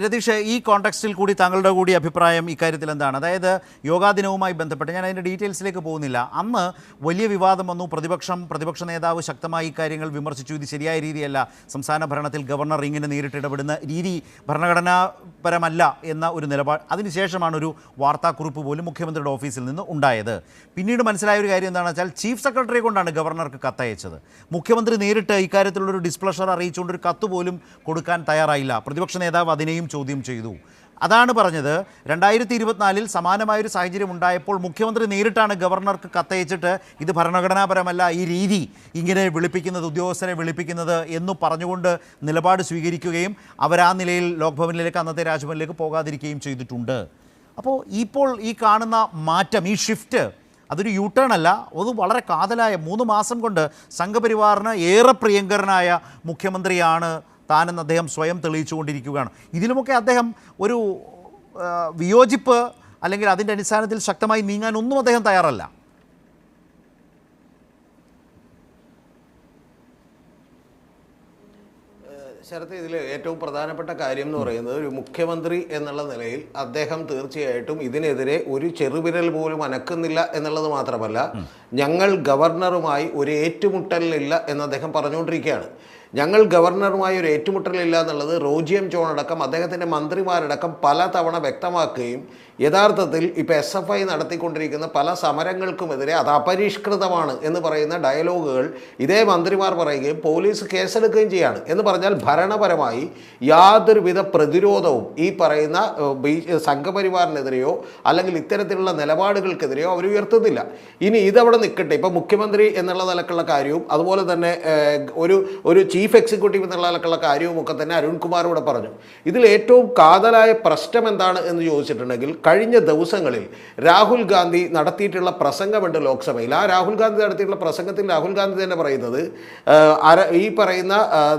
രതീഷ്, ഈ കോണ്ടെക്സ്റ്റിൽ കൂടി താങ്കളുടെ കൂടി അഭിപ്രായം ഇക്കാര്യത്തിൽ എന്താണ്? അതായത് യോഗാ ദിനവുമായി ബന്ധപ്പെട്ട് ഞാൻ അതിൻ്റെ ഡീറ്റെയിൽസിലേക്ക് പോകുന്നില്ല. അന്ന് വലിയ വിവാദം വന്നു. പ്രതിപക്ഷ നേതാവ് ശക്തമായി ഇക്കാര്യങ്ങൾ വിമർശിച്ചു. ഇത് ശരിയായ രീതിയല്ല, സംസ്ഥാന ഭരണത്തിൽ ഗവർണർ ഇങ്ങനെ നേരിട്ട് ഇടപെടുന്ന രീതി ഭരണഘടനാപരമല്ല എന്ന ഒരു നിലപാട്. അതിനുശേഷമാണ് ഒരു വാർത്താക്കുറിപ്പ് പോലും മുഖ്യമന്ത്രിയുടെ ഓഫീസിൽ നിന്ന് ഉണ്ടായത്. പിന്നീട് മനസ്സിലായ ഒരു കാര്യം എന്താണെന്ന് വെച്ചാൽ ചീഫ് സെക്രട്ടറിയെ കൊണ്ടാണ് ഗവർണർക്ക് കത്തയച്ചത്. മുഖ്യമന്ത്രി നേരിട്ട് ഇക്കാര്യത്തിലുള്ളൊരു ഡിസ്പ്ലഷർ അറിയിച്ചുകൊണ്ടൊരു കത്ത് പോലും കൊടുക്കാൻ തയ്യാറായില്ല. പ്രതിപക്ഷ നേതാവ് അതിനെയും ചോദ്യം ചെയ്തു. അതാണ് പറഞ്ഞത്, 2024 സമാനമായൊരു സാഹചര്യം ഉണ്ടായപ്പോൾ മുഖ്യമന്ത്രി നേരിട്ടാണ് ഗവർണർക്ക് കത്തയച്ചിട്ട് ഇത് ഭരണഘടനാപരമല്ല, ഈ രീതി ഇങ്ങനെ വിളിപ്പിക്കുന്നത്, ഉദ്യോഗസ്ഥരെ വിളിപ്പിക്കുന്നത് എന്നു പറഞ്ഞുകൊണ്ട് നിലപാട് സ്വീകരിക്കുകയും അവർ ആ നിലയിൽ ലോക്ഭവനിലേക്ക്, അന്നത്തെ രാജ്ഭവനിലേക്ക് പോകാതിരിക്കുകയും ചെയ്തിട്ടുണ്ട്. അപ്പോൾ ഇപ്പോൾ ഈ കാണുന്ന മാറ്റം, ഈ ഷിഫ്റ്റ്, അതൊരു യു ടേൺ അല്ല, അത് വളരെ കാതലായ 3 മാസം കൊണ്ട് സംഘപരിവാറിന് ഏറെ പ്രിയങ്കരനായ മുഖ്യമന്ത്രിയാണ് താനെന്ന് അദ്ദേഹം സ്വയം തെളിയിച്ചുകൊണ്ടിരിക്കുകയാണ്. ഇതിലുമൊക്കെ അദ്ദേഹം ഒരു വിയോജിപ്പ് അല്ലെങ്കിൽ അതിൻ്റെ അടിസ്ഥാനത്തിൽ ശക്തമായി നീങ്ങാനൊന്നും അദ്ദേഹം തയ്യാറല്ല. ശരത്ത്, ഇതിൽ ഏറ്റവും പ്രധാനപ്പെട്ട കാര്യം എന്ന് പറയുന്നത്, ഒരു മുഖ്യമന്ത്രി എന്നുള്ള നിലയിൽ അദ്ദേഹം തീർച്ചയായിട്ടും ഇതിനെതിരെ ഒരു ചെറുവിരൽ പോലും അനക്കുന്നില്ല എന്നുള്ളത് മാത്രമല്ല, ഞങ്ങൾ ഗവർണറുമായി ഒരു ഏറ്റുമുട്ടലില്ല എന്ന് അദ്ദേഹം പറഞ്ഞുകൊണ്ടിരിക്കുകയാണ്. ഞങ്ങൾ ഗവർണറുമായി ഒരു ഏറ്റുമുട്ടലില്ല എന്നുള്ളത് റോജി എം ജോൺ അടക്കം അദ്ദേഹത്തിൻ്റെ മന്ത്രിമാരടക്കം പല തവണ വ്യക്തമാക്കുകയും യഥാർത്ഥത്തിൽ ഇപ്പോൾ SFI നടത്തിക്കൊണ്ടിരിക്കുന്ന പല സമരങ്ങൾക്കുമെതിരെ അത് അപരിഷ്കൃതമാണ് എന്ന് പറയുന്ന ഡയലോഗുകൾ ഇതേ മന്ത്രിമാർ പറയുകയും പോലീസ് കേസെടുക്കുകയും ചെയ്യാണ്. എന്ന് പറഞ്ഞാൽ ഭരണപരമായി യാതൊരുവിധ പ്രതിരോധവും ഈ പറയുന്ന സംഘപരിവാറിനെതിരെയോ അല്ലെങ്കിൽ ഇത്തരത്തിലുള്ള നിലപാടുകൾക്കെതിരെയോ അവർ ഉയർത്തുന്നില്ല. ഇനി ഇതവിടെ നിൽക്കട്ടെ, ഇപ്പോൾ മുഖ്യമന്ത്രി എന്നുള്ള നിലക്കുള്ള കാര്യവും അതുപോലെ തന്നെ ഒരു ചീഫ് എക്സിക്യൂട്ടീവ് എന്നുള്ള നിലക്കുള്ള കാര്യവും ഒക്കെ തന്നെ അരുൺകുമാർ ഇവിടെ പറഞ്ഞു. ഇതിൽ ഏറ്റവും കാതലായ പ്രശ്നം എന്താണ് എന്ന് ചോദിച്ചിട്ടുണ്ടെങ്കിൽ, കഴിഞ്ഞ ദിവസങ്ങളിൽ രാഹുൽ ഗാന്ധി നടത്തിയിട്ടുള്ള പ്രസംഗമുണ്ട് ലോക്സഭയിൽ. ആ രാഹുൽ ഗാന്ധി നടത്തിയിട്ടുള്ള പ്രസംഗത്തിൽ രാഹുൽ ഗാന്ധി തന്നെ പറയുന്നത്, ഈ പറയുന്ന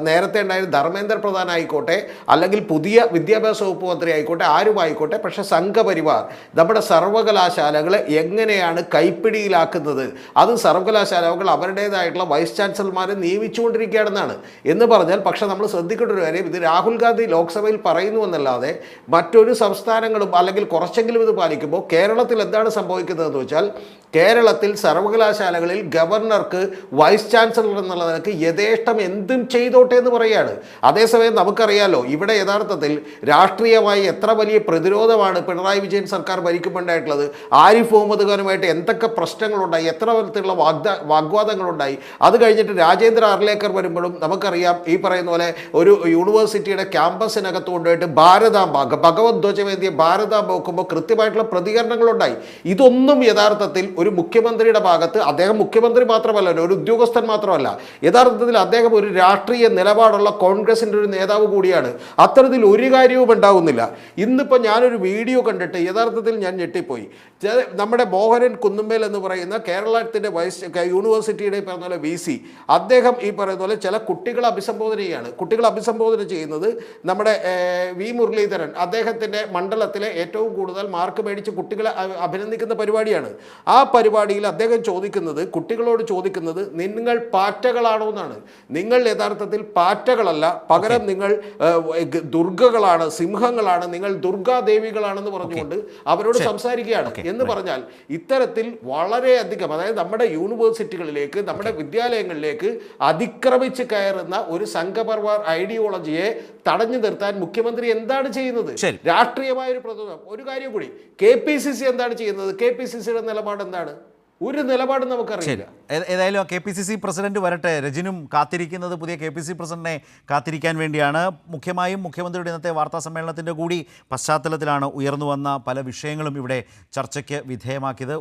നേരത്തെ ഉണ്ടായിരുന്ന ധർമ്മേന്ദ്ര പ്രധാൻ ആയിക്കോട്ടെ അല്ലെങ്കിൽ പുതിയ വിദ്യാഭ്യാസ വകുപ്പ് മന്ത്രി ആയിക്കോട്ടെ, ആരുമായിക്കോട്ടെ, പക്ഷേ സംഘപരിവാർ നമ്മുടെ സർവകലാശാലകളെ എങ്ങനെയാണ് കൈപ്പിടിയിലാക്കുന്നത്, അത് സർവകലാശാലകൾ അവരുടേതായിട്ടുള്ള വൈസ് ചാൻസലർമാരെ നിയമിച്ചുകൊണ്ടിരിക്കുകയാണെന്നാണ്. എന്ന് പറഞ്ഞാൽ, പക്ഷെ നമ്മൾ ശ്രദ്ധിക്കേണ്ട ഒരു കാര്യം, ഇത് രാഹുൽ ഗാന്ധി ലോക്സഭയിൽ പറയുന്നു എന്നല്ലാതെ മറ്റൊരു സംസ്ഥാനങ്ങളും അല്ലെങ്കിൽ കുറച്ചെങ്കിലും ഇത് പാലിക്കുമ്പോൾ കേരളത്തിൽ എന്താണ് സംഭവിക്കുന്നതെന്ന് വെച്ചാൽ, കേരളത്തിൽ സർവകലാശാലകളിൽ ഗവർണർക്ക് വൈസ് ചാൻസലർ എന്നുള്ള നിലക്ക് യഥേഷ്ടം എന്തും ചെയ്തോട്ടെ എന്ന് പറയുകയാണ്. അതേസമയം നമുക്കറിയാലോ, ഇവിടെ യഥാർത്ഥത്തിൽ രാഷ്ട്രീയമായി എത്ര വലിയ പ്രതിരോധമാണ് പിണറായി വിജയൻ സർക്കാർ ഭരിക്കുമ്പോണ്ടായിട്ടുള്ളത്. ആരിഫ് മുഹമ്മദ് ഖാനുമായിട്ട് എന്തൊക്കെ പ്രശ്നങ്ങളുണ്ടായി, എത്ര തരത്തിലുള്ള വാഗ്വാദങ്ങളുണ്ടായി. അത് കഴിഞ്ഞിട്ട് രാജേന്ദ്ര അർലേക്കർ വരുമ്പോഴും നമുക്കറിയാം, ഈ പറയുന്ന പോലെ ഒരു യൂണിവേഴ്സിറ്റിയുടെ ക്യാമ്പസിനകത്ത് കൊണ്ടുപോയിട്ട് ഭാരതാംബ, ഭഗവത് ധ്വജമേന്തിയ ഭാരതാംബ വെക്കുമ്പോൾ കൃത്യമായിട്ടുള്ള പ്രതികരണങ്ങളുണ്ടായി. ഇതൊന്നും യഥാർത്ഥത്തിൽ ഒരു മുഖ്യമന്ത്രിയുടെ ഭാഗത്ത്, അദ്ദേഹം മുഖ്യമന്ത്രി മാത്രമല്ല, ഒരു ഉദ്യോഗസ്ഥൻ മാത്രമല്ല, യഥാർത്ഥത്തിൽ അദ്ദേഹം ഒരു രാഷ്ട്രീയ നിലപാടുള്ള കോൺഗ്രസിൻ്റെ ഒരു നേതാവ് കൂടിയാണ്. അത്തരത്തിൽ ഒരു കാര്യവും ഉണ്ടാകുന്നില്ല. ഇന്നിപ്പോൾ ഞാനൊരു വീഡിയോ കണ്ടിട്ട് യഥാർത്ഥത്തിൽ ഞാൻ ഞെട്ടിപ്പോയി. നമ്മുടെ മോഹനൻ കുന്നുമ്മേൽ എന്ന് പറയുന്ന കേരളത്തിൻ്റെ യൂണിവേഴ്സിറ്റിയുടെ പറഞ്ഞ പോലെ VC, അദ്ദേഹം ഈ പറയുന്ന പോലെ ചില കുട്ടികളെ അഭിസംബോധന ചെയ്യാണ്. കുട്ടികളെ അഭിസംബോധന ചെയ്യുന്നത് നമ്മുടെ V മുരളീധരൻ, അദ്ദേഹത്തിൻ്റെ മണ്ഡലത്തിലെ ഏറ്റവും കൂടുതൽ മാർക്ക് മേടിച്ച് കുട്ടികളെ അഭിനന്ദിക്കുന്ന പരിപാടിയാണ്. ആ പരിപാടിയിൽ അദ്ദേഹം ചോദിക്കുന്നത്, കുട്ടികളോട് ചോദിക്കുന്നത്, നിങ്ങൾ പാറ്റകളാണോ എന്നാണ്. നിങ്ങൾ യഥാർത്ഥത്തിൽ പാറ്റകളല്ല, പകരം നിങ്ങൾ ദുർഗകളാണ്, സിംഹങ്ങളാണ്, നിങ്ങൾ ദുർഗാദേവികളാണെന്ന് പറഞ്ഞുകൊണ്ട് അവരോട് സംസാരിക്കുകയാണ്. എന്ന് പറഞ്ഞാൽ ഇത്തരത്തിൽ വളരെയധികം, അതായത് നമ്മുടെ യൂണിവേഴ്സിറ്റികളിലേക്ക്, നമ്മുടെ വിദ്യാലയങ്ങളിലേക്ക് അതിക്രമിച്ച് കയറുന്ന ഒരു സംഘപരിവാർ ഐഡിയോളജിയെ തടഞ്ഞു നിർത്താൻ മുഖ്യമന്ത്രി എന്താണ് ചെയ്യുന്നത്? രാഷ്ട്രീയമായ ഒരു പ്രതിരോധം. ഒരു കാര്യം കൂടി, KPCC എന്താണ് ചെയ്യുന്നത്? KPCCയുടെ നിലപാട് എന്താണ്? ഒരു നിലപാട് നമുക്കറിയില്ല. ഏതായാലും KPCC പ്രസിഡന്റ് വരട്ടെ. രജിനും കാത്തിരിക്കുന്നത് പുതിയ KPCC പ്രസിഡന്റിനെ കാത്തിരിക്കാൻ വേണ്ടിയാണ്. മുഖ്യമായും മുഖ്യമന്ത്രിയുടെ ഇന്നത്തെ വാർത്താ സമ്മേളനത്തിൻ്റെ കൂടി പശ്ചാത്തലത്തിലാണ് ഉയർന്നു വന്ന പല വിഷയങ്ങളും ഇവിടെ ചർച്ചയ്ക്ക് വിധേയമാക്കിയത്.